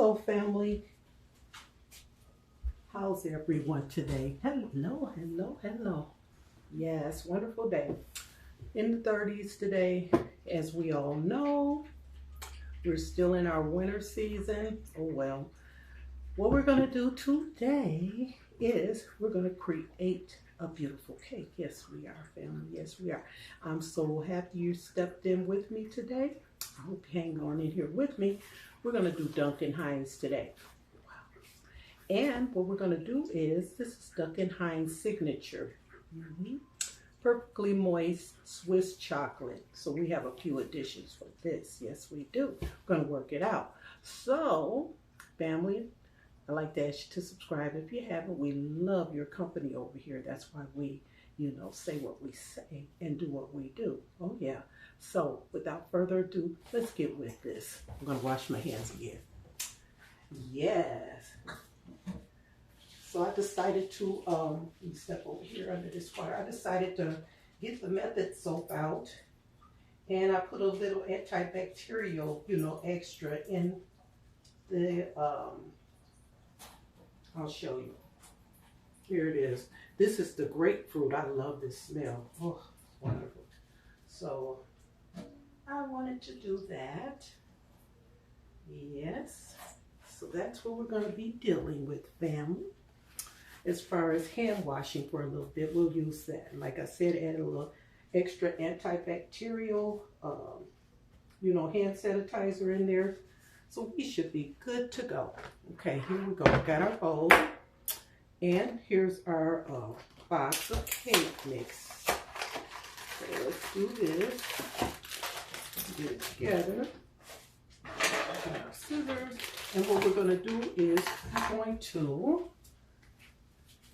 Hello, family. How's everyone today? Hello, hello, hello. Yes, wonderful day. In the 30s today, as we all know, we're still in our winter season. Oh, well. What we're going to do today is we're going to create a beautiful cake. Yes, we are, family. Yes, we are. I'm so happy you stepped in with me today. I hope you hang on in here with me. We're going to do Duncan Hines today. Wow. And what we're going to do is, this is Duncan Hines signature. Perfectly moist Swiss chocolate. So we have a few additions for this. Yes, we do. We're going to work it out. So, family, I'd like to ask you to subscribe if you haven't. We love your company over here. That's why we, say what we say and do what we do. Oh, yeah. So, without further ado, let's get with this. I'm going to wash my hands again. Yes. So I decided to, let me step over here under this water. I decided to get the method soap out. And I put a little antibacterial, extra in the, I'll show you. Here it is. This is the grapefruit. I love this smell. Oh, it's wonderful. So I wanted to do that. Yes. So that's what we're going to be dealing with, family. As far as hand washing for a little bit, we'll use that. Like I said, add a little extra antibacterial, hand sanitizer in there. So we should be good to go. Okay, here we go. We got our bowl. And here's our box of cake mix. So let's do this. Get it together. Got our scissors. And what we're going to do is I'm going to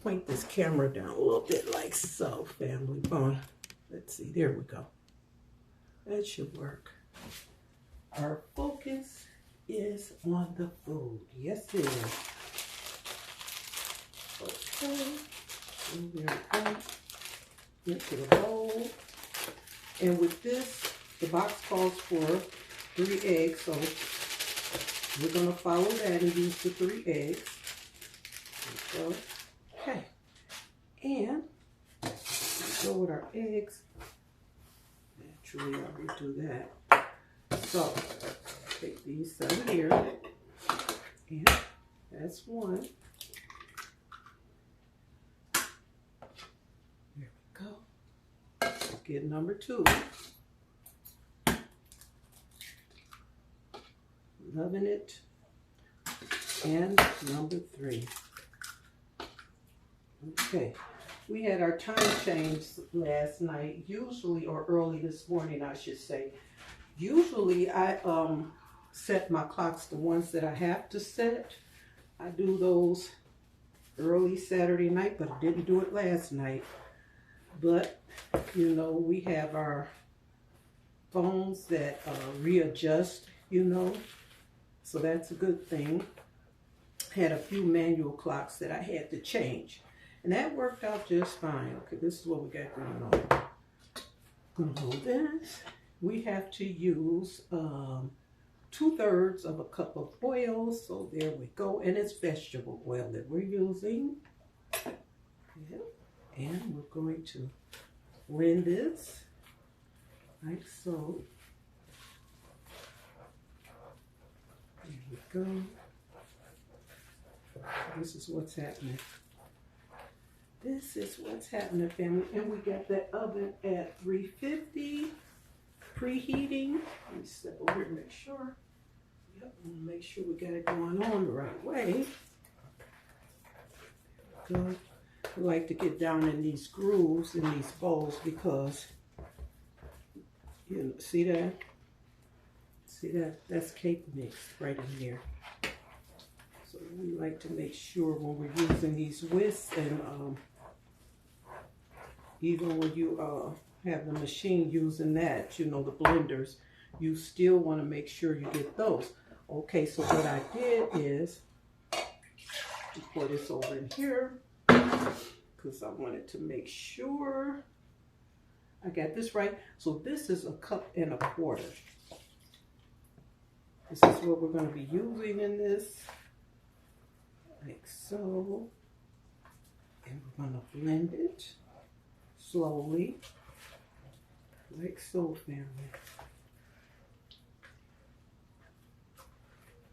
point this camera down a little bit like so, family. Let's see. There we go. That should work. Our focus is on the food. Yes, it is. Okay. And there we go. Into the bowl. And with this, the box calls for 3 eggs. So we're going to follow that and use the 3 eggs. There we go. Okay. And go with our eggs. Naturally, I will do that. So, take these 7 here, and that's 1. There we go. Get number 2. Loving it. And number 3. Okay. We had our time change last night, usually, or early this morning, I should say. Usually, I set my clocks, the ones that I have to set. I do those early Saturday night, but I didn't do it last night. But, we have our phones that readjust, So that's a good thing. Had a few manual clocks that I had to change. And that worked out just fine. Okay, this is what we got going on. Gonna hold this. We have to use 2/3 of a cup of oil. So there we go. And it's vegetable oil that we're using. Yeah. And we're going to blend this like so. There we go. This is what's happening. This is what's happening, family. And we got that oven at 350, preheating. Let me step over here and make sure. Yep, make sure we got it going on the right way. Good. I like to get down in these grooves in these bowls because, see that? See that? That's cake mix right in there. So we like to make sure when we're using these whisks and even when you have the machine using that, the blenders, you still want to make sure you get those. Okay, so what I did is pour this over in here because I wanted to make sure I got this right. So this is 1.25 cups. This is what we're going to be using in this, like so. And we're going to blend it slowly, like so, family.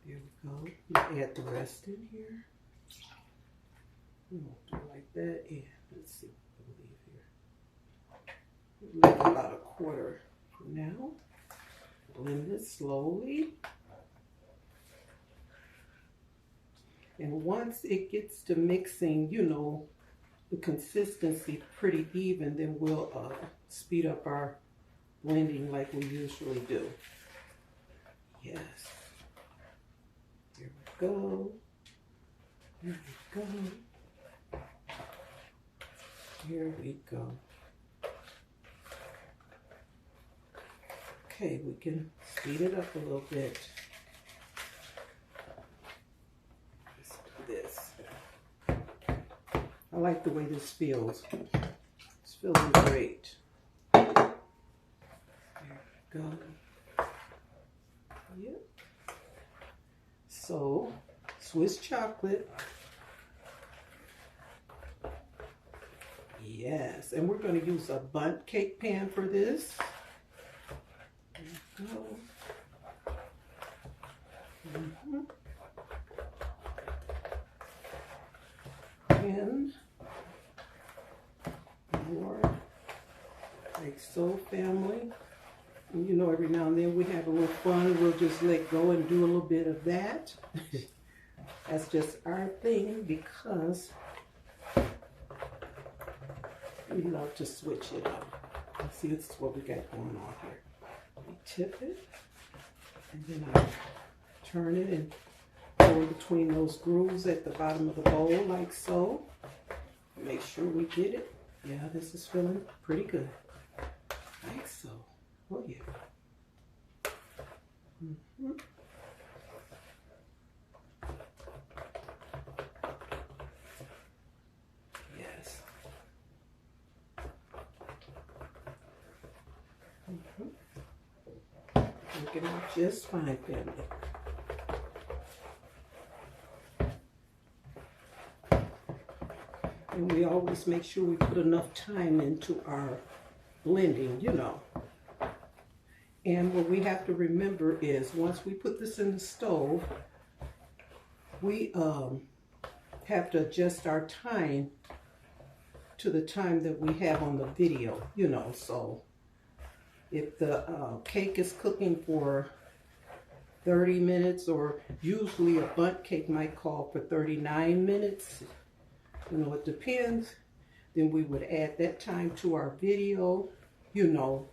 There we go. We'll add the rest in here. We'll do it like that. And let's see what we leave here. We'll leave about a quarter for now. Blend it slowly. And once it gets to mixing, you know, the consistency pretty even, then we'll speed up our blending like we usually do. Yes. Here we go. Here we go. Here we go. Okay, we can speed it up a little bit. Let's do this. I like the way this feels. It's feeling great. There we go. Yep. So, Swiss chocolate. Yes, and we're going to use a bundt cake pan for this. There we go. And more, like so, family. And you know, every now and then we have a little fun. We'll just let go and do a little bit of that. That's just our thing because we love to switch it up. Let's see, this is what we got going on here. We tip it, and then I turn it and pour between those grooves at the bottom of the bowl, like so. Make sure we get it. Yeah, this is feeling pretty good. Like so. Oh, yeah. Yes. Working out just fine, family. And we always make sure we put enough time into our blending, you know. And what we have to remember is once we put this in the stove, we have to adjust our time to the time that we have on the video, you know. So if the cake is cooking for 30 minutes, or usually a bundt cake might call for 39 minutes, you know, it depends, then we would add that time to our video, you know.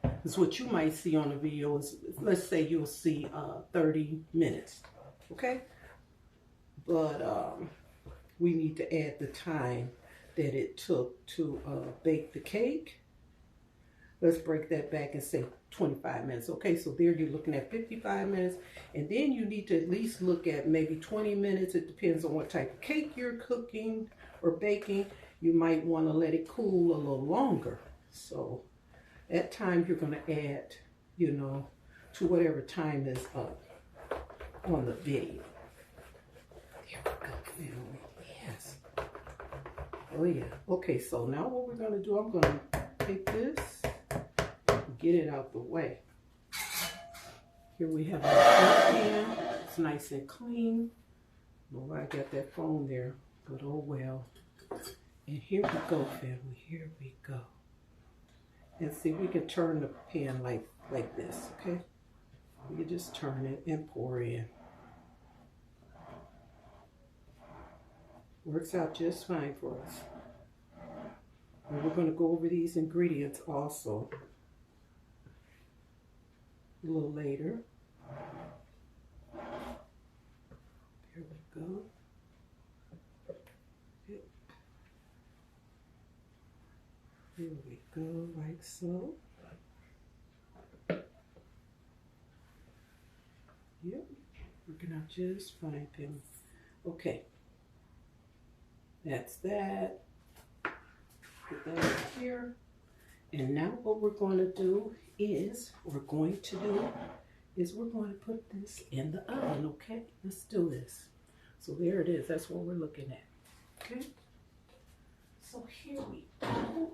Because what you might see on the video is, let's say you'll see 30 minutes, okay? But we need to add the time that it took to bake the cake. Let's break that back and say 25 minutes. Okay, so there you're looking at 55 minutes. And then you need to at least look at maybe 20 minutes. It depends on what type of cake you're cooking or baking. You might want to let it cool a little longer. So at time you're going to add, you know, to whatever time is up on the video. There we go, family. Yes. Oh, yeah. Okay, so now what we're going to do, I'm going to take this, get it out the way. Here we have our pan. It's nice and clean. Oh, I got that phone there, but oh well. And here we go, family. Here we go. And see, we can turn the pan like this, okay? We can just turn it and pour in. Works out just fine for us. And we're going to go over these ingredients also a little later. There we go. Yep. Here we go, like so. Yep, working out just fine, Pim. Okay, that's that. Put that over here. And now what we're going to do is, is we're going to put this in the oven, okay? Let's do this. So there it is. That's what we're looking at, okay? So here we go.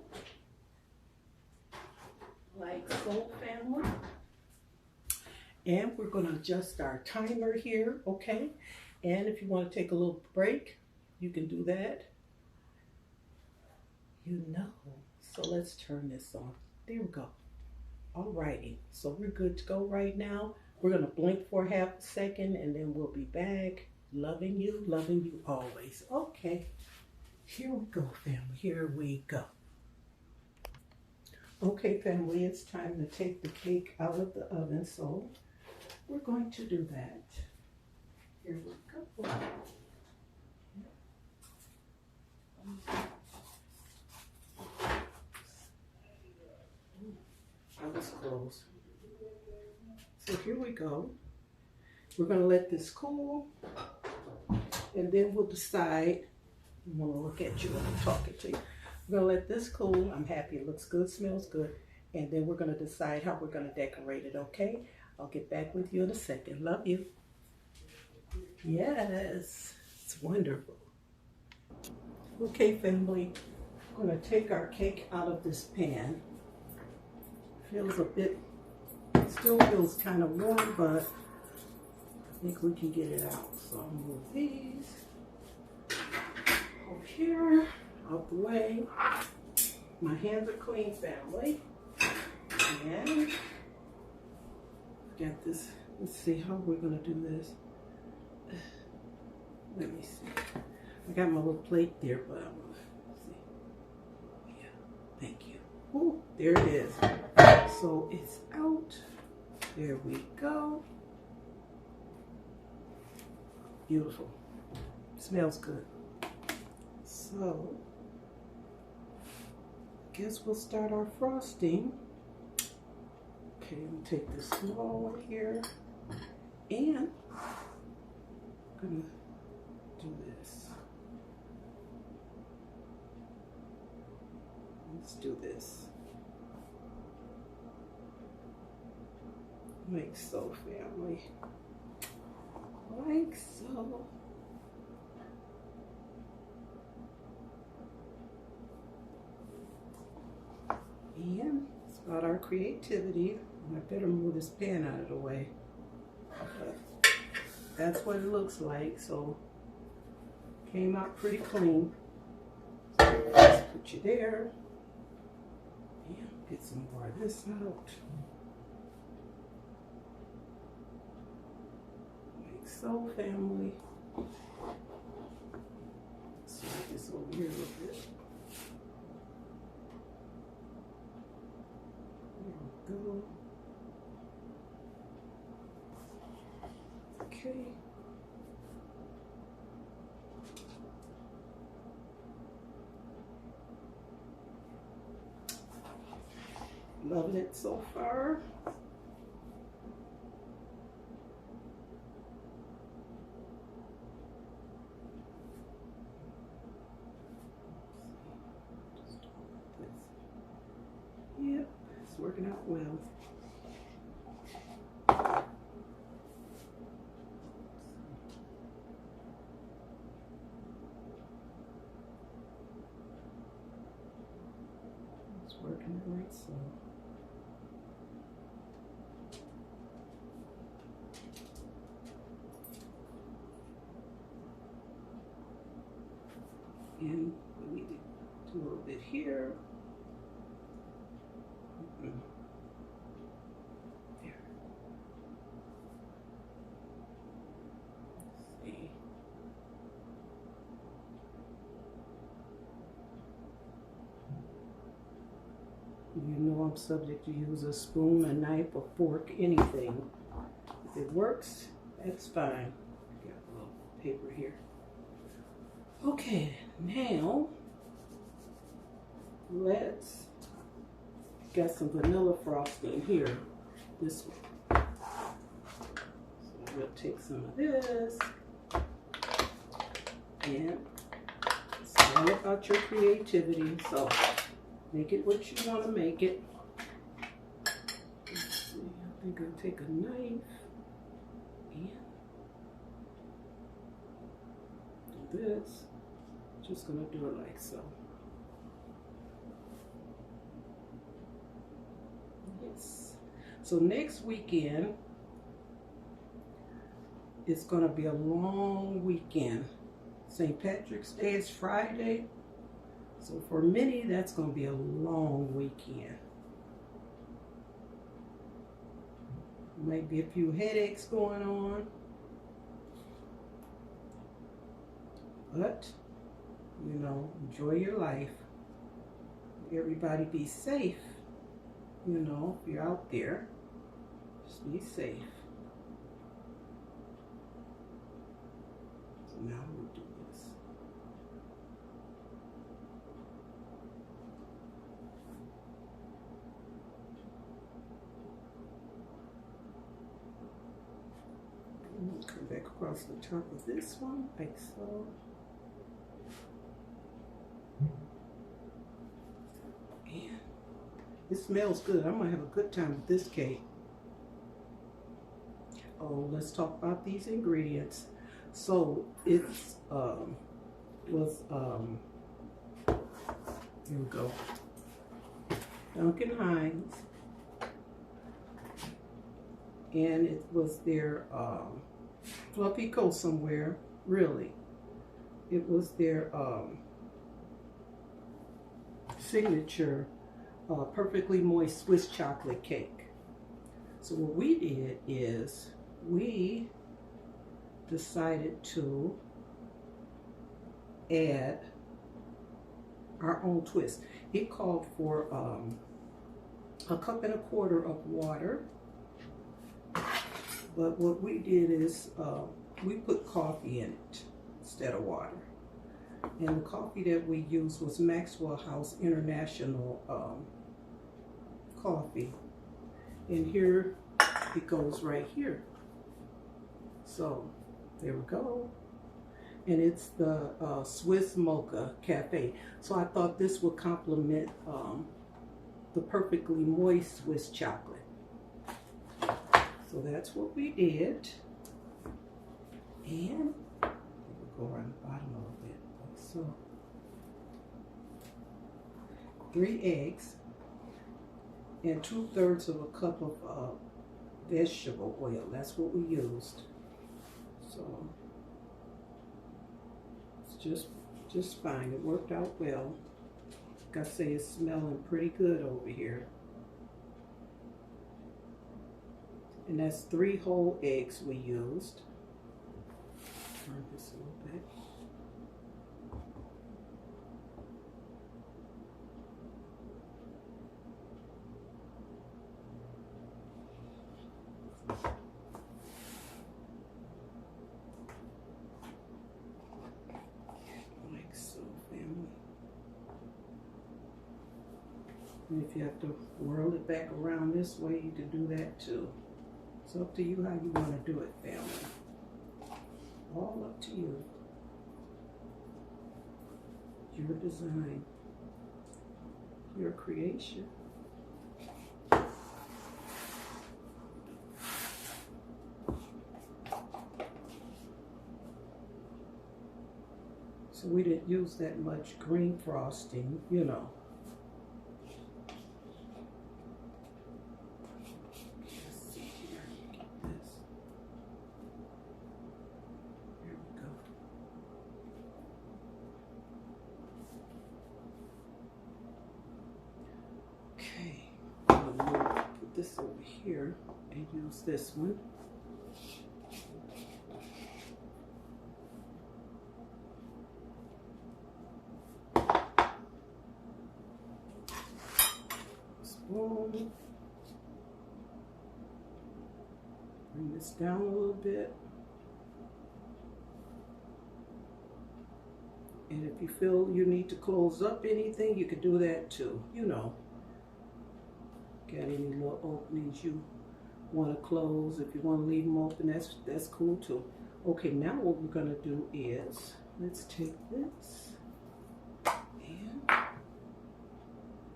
Like so, family. And we're going to adjust our timer here, okay? And if you want to take a little break, you can do that. You know. So let's turn this on. There we go. Alrighty. So we're good to go right now. We're going to blink for half a second and then we'll be back. Loving you always. Okay. Here we go, family. Here we go. Okay, family, it's time to take the cake out of the oven. So we're going to do that. Here we go. I was close. So here we go. We're going to let this cool, and then we'll decide. I want to look at you when I'm talking to you. We're going to let this cool. I'm happy. It looks good, smells good. And then we're going to decide how we're going to decorate it, okay? I'll get back with you in a second. Love you. Yes, it's wonderful. Okay, family, I'm going to take our cake out of this pan. Feels a bit, still feels kind of warm, but I think we can get it out. So I'll move these over here, out the way. My hands are clean, family. And got this. Let's see how we're going to do this. Let me see. I got my little plate there, but I'm going to see. Yeah, thank you. Ooh, there it is. So it's out. There we go. Beautiful. Smells good. So, guess we'll start our frosting. Okay, I'm gonna take this small one here, and I'm gonna do this. Let's do this. Like so, family. Like so. And it's about our creativity. I better move this pan out of the way. But that's what it looks like. So came out pretty clean. So let's put you there. And get some more of this out. Like so, family. Slide this over here a little bit. There we go. Okay. Loving it so far. Yep, it's working out well. It's working right, so. And we need to do a little bit here. There. Let's see. You know I'm subject to use a spoon, a knife, a fork, anything. If it works, that's fine. Got a little paper here. Okay, now let's got some vanilla frosting here. This one. So we'll take some of this. And it's all about your creativity. So make it what you want to make it. Let's see, I I'm going to take a knife and do this. Just going to do it like so. Yes. So next weekend, it's going to be a long weekend. St. Patrick's Day is Friday. So for many, that's going to be a long weekend. Might be a few headaches going on. But, you know, enjoy your life. Everybody be safe. You know, if you're out there, just be safe. So now we'll do this. Come back across the top of this one, like so. And it smells good. I'm gonna have a good time with this cake. Oh, let's talk about these ingredients. So it's here we go. Duncan Hines, and it was their Fluffy Coast somewhere. Really, it was their signature perfectly moist Swiss chocolate cake. So what we did is we decided to add our own twist. It called for 1.25 cups of water, but what we did is we put coffee in it instead of water. And the coffee that we used was Maxwell House International coffee. And here it goes right here. So there we go. And it's the Swiss Mocha Cafe. So I thought this would complement the perfectly moist Swiss chocolate. So that's what we did. And we'll go around the bottom a little bit. Like so. 3 eggs and 2/3 of a cup of vegetable oil. That's what we used. So it's just fine. It worked out well. Like I say, it's smelling pretty good over here. And that's 3 whole eggs we used. Turn this a little bit. Like so, family. And if you have to whirl it back around this way, you can do that too. It's up to you how you want to do it, family. All up to you. Your design. Your creation. So we didn't use that much green frosting, you know. This over here and use this one. Spoon. Bring this down a little bit. And if you feel you need to close up anything, you can do that too, you know. Got any little openings you want to close, if you want to leave them open, that's cool too. Okay, now what we're going to do is, let's take this and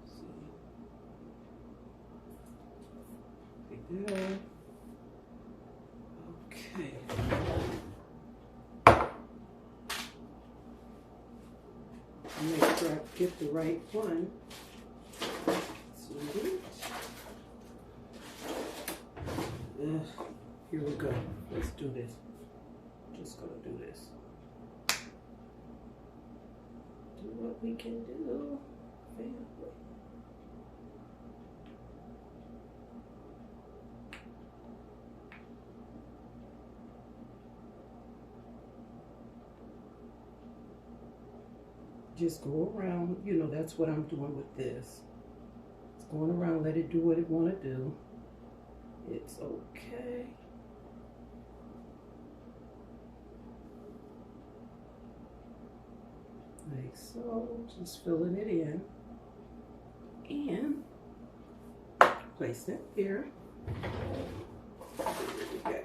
see, take Yeah. Okay. Make sure I get the right one. Sweet. Here we go. Let's do this. Just gonna do this. Do what we can do. Family. Just go around, you know, that's what I'm doing with this. It's going around, let it do what it want to do. It's okay. Like so, just filling it in. And place it here. Here.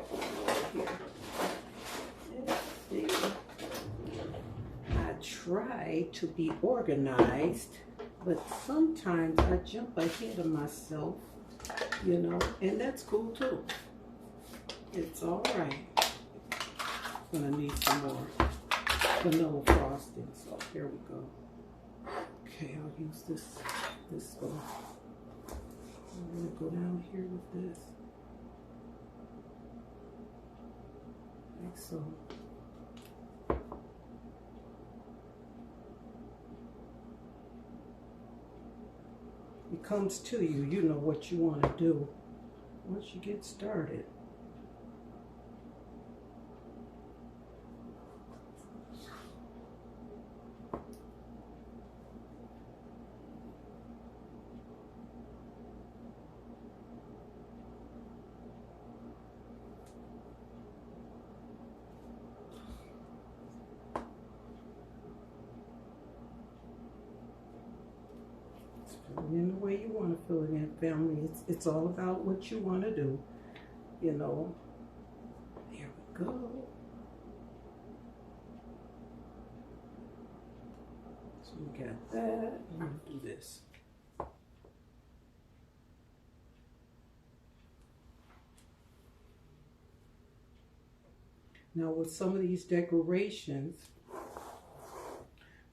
Let's see. I try to be organized, but sometimes I jump ahead of myself, you know, and that's cool too. It's all right. Gonna need some more vanilla frosting, so here we go. Okay, I'll use this one. I'm gonna go down here with this, like so. It comes to you, you know what you want to do once you get started. Fill it in the way you want to fill it in, family. It's all about what you want to do, you know. There we go. So we got that. I'm going to do this. Now with some of these decorations,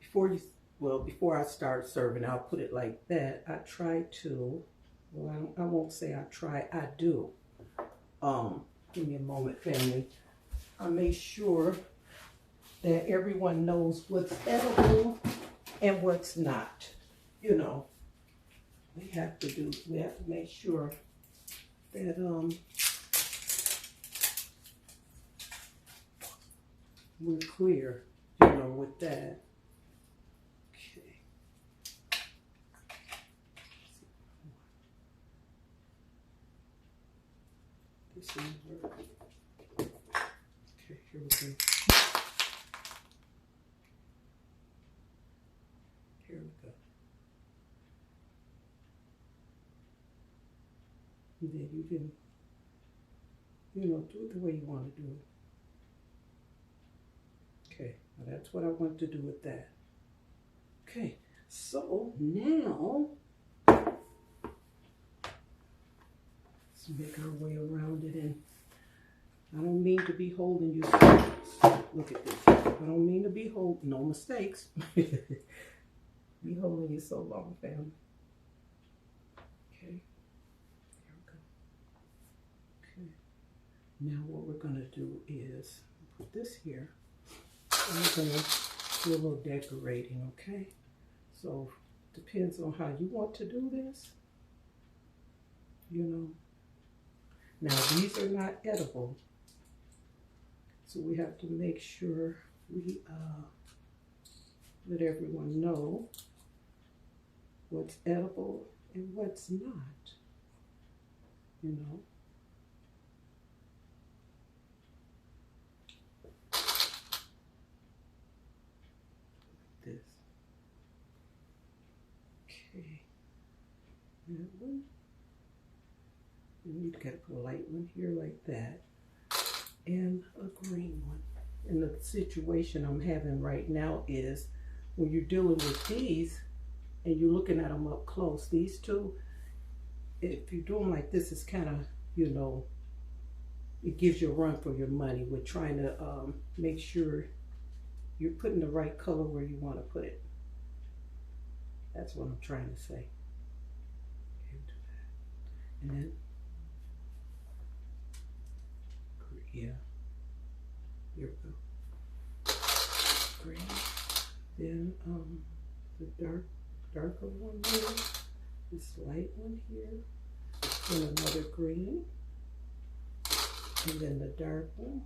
before I start serving, I'll put it like that. I try to, well, I won't say I try, I do. Give me a moment, family. I make sure that everyone knows what's edible and what's not. You know, we have to make sure that we're clear, you know, with that. Okay, here we go. Here we go. And then you can, you know, do it the way you want to do it. Okay, now that's what I want to do with that. Okay, so now make our way around it, and I don't mean to be holding you. Look at this. I don't mean to be holding, no mistakes. Be holding you so long, fam. Okay. There we go. Okay. Now what we're gonna do is put this here. I'm gonna do a little decorating, okay? So depends on how you want to do this, you know. Now, these are not edible, so we have to make sure we let everyone know what's edible and what's not, you know. Like this. Okay. That one. You got to put a light one here like that, and a green one. And the situation I'm having right now is when you're dealing with these and you're looking at them up close, these two, if you do them like this, it's kind of you know, it gives you a run for your money. We're trying to make sure you're putting the right color where you want to put it. That's what I'm trying to say. And then, yeah, here we go. Green. Then the darker one here, this light one here, then another green, and then the dark one.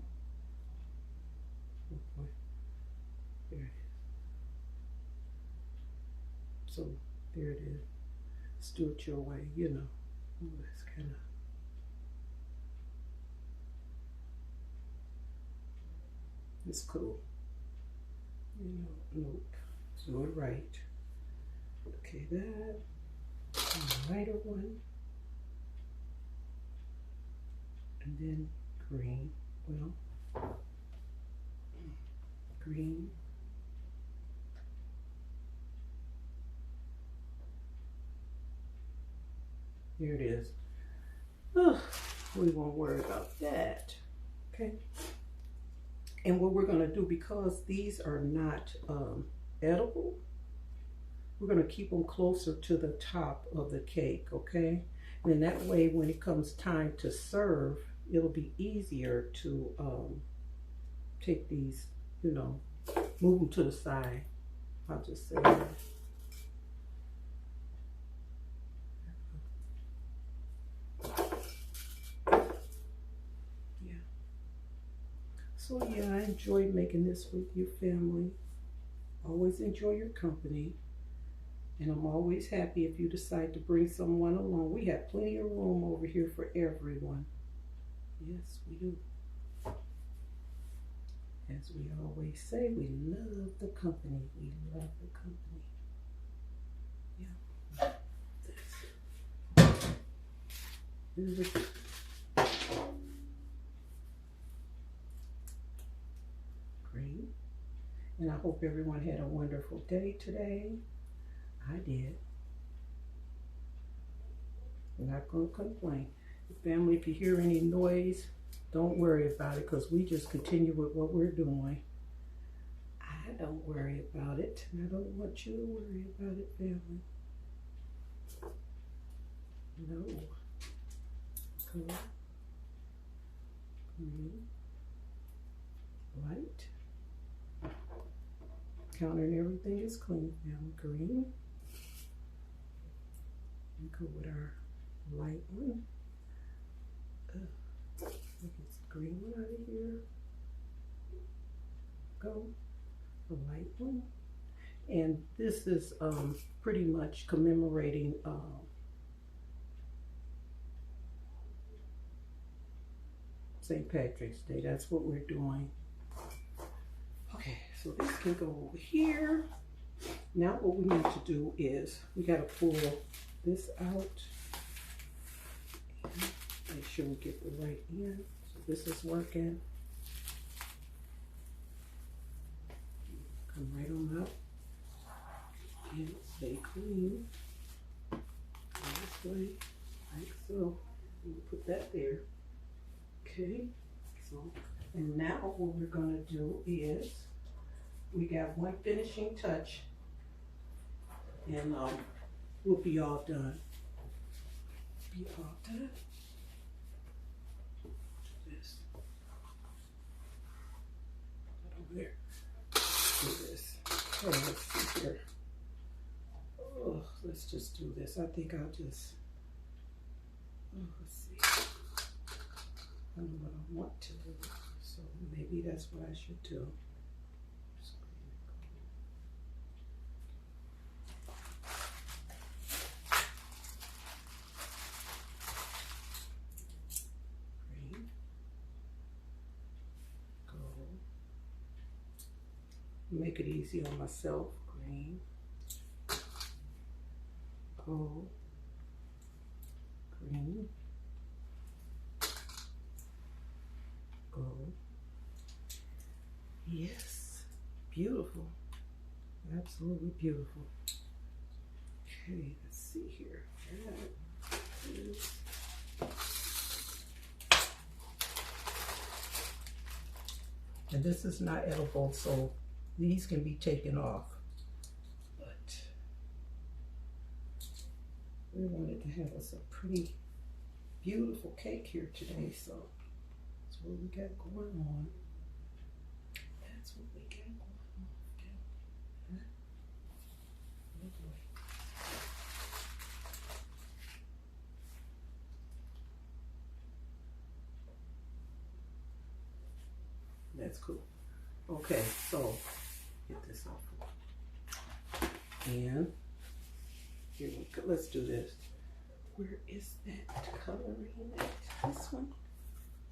Oh boy, there it is. So there it is. Let's do it your way, you know. Ooh, that's kind of. It's cool. You know, nope. Do it right. Okay, that. And the lighter one. And then green. Well, green. Here it is. Oh, we won't worry about that. Okay. And what we're going to do, because these are not edible, we're going to keep them closer to the top of the cake, okay? And that way, when it comes time to serve, it'll be easier to take these, you know, move them to the side. I'll just say that. So yeah, I enjoyed making this with your family. Always enjoy your company. And I'm always happy if you decide to bring someone along. We have plenty of room over here for everyone. Yes, we do. As we always say, we love the company. We love the company. Yeah. This. Great. And I hope everyone had a wonderful day today. I did. I'm not going to complain. Family, if you hear any noise, don't worry about it, because we just continue with what we're doing. I don't worry about it, and I don't want you to worry about it, family. No. Color. Green. Light. Counter and everything is clean, family. Green. And go with our light one. Look, it's the green one out of here. Go. The light one. And this is pretty much commemorating St. Patrick's Day. That's what we're doing. Okay, so this can go over here. Now what we need to do is we got to pull this out. Make sure we get the right end. So this is working. Come right on up. And stay clean. This way, like so. We'll put that there. Okay. So, and now what we're going to do is we got one finishing touch, and we'll be all done. Be all done. This. Put over there. Do this. Oh, let's see here. Oh, let's just do this. I think I'll just. Oh, let's see. I know what I want to do, so maybe that's what I should do. Green, gold. Make it easy on myself. Green, gold, green. Gold. Yes, beautiful, absolutely beautiful. Okay, let's see here. That is And this is not edible, so these can be taken off. But we wanted to have us a pretty beautiful cake here today, so that's what we got going on. That's what we got going on. Oh boy. That's cool. Okay, so get this off. And here we go. Let's do this. Where is that coloring at? This one?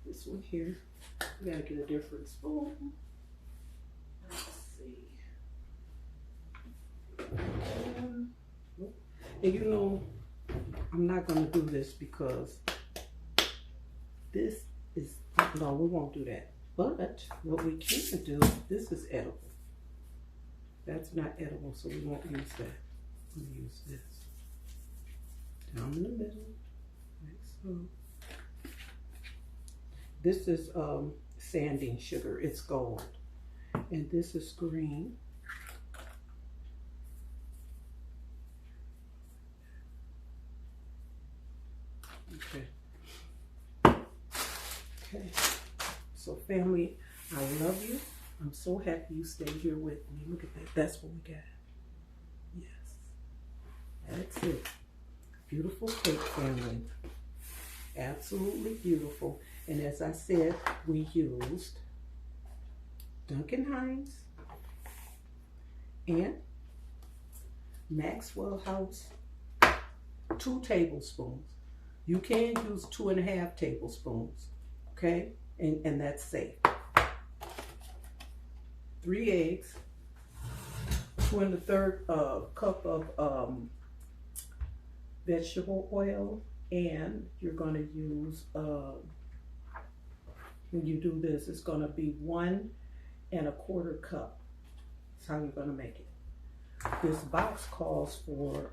This one here. We gotta get a different spoon. Let's see. And you know, I'm not gonna do this because this is, no, we won't do that. But what we can do, this is edible. That's not edible, so we won't use that. We'll use this. Down in the middle, like so. This is sanding sugar, it's gold. And this is green. Okay. Okay. So family, I love you. I'm so happy you stayed here with me. Look at that. That's what we got. Yes. That's it. Beautiful cake, family. Absolutely beautiful. And as I said, we used Duncan Hines and Maxwell House 2 tablespoons. You can use 2.5 tablespoons. Okay? And that's safe. 3 eggs, 2 1/3 cup of vegetable oil, and you're going to use, when you do this, it's going to be 1 1/4 cup. That's how you're going to make it. This box calls for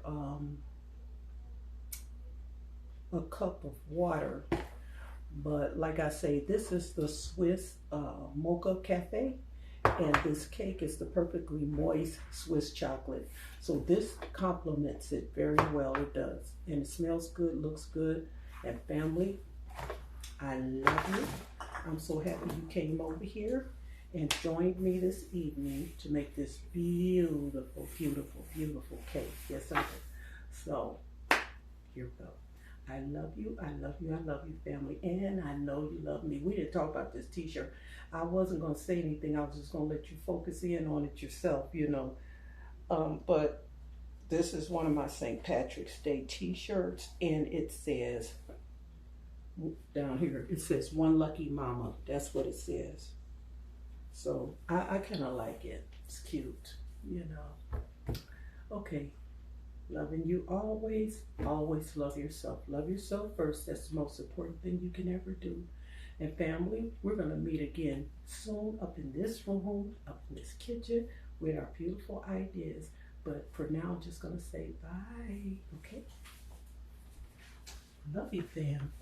a cup of water. But like I say, this is the Swiss Mocha Cafe, and this cake is the perfectly moist Swiss chocolate. So this complements it very well, it does. And it smells good, looks good. And family, I love you. I'm so happy you came over here and joined me this evening to make this beautiful, beautiful, beautiful cake. Yes, I did. So, here we go. I love you, I love you, I love you, family, and I know you love me. We didn't talk about this t-shirt. I wasn't going to say anything. I was just going to let you focus in on it yourself, you know. But this is one of my St. Patrick's Day t-shirts, and it says, down here, it says, "One Lucky Mama." That's what it says. So I kind of like it. It's cute, you know. Okay. Loving you always, always love yourself. Love yourself first. That's the most important thing you can ever do. And family, we're going to meet again soon up in this room, up in this kitchen with our beautiful ideas. But for now, I'm just going to say bye. Okay? Love you, fam.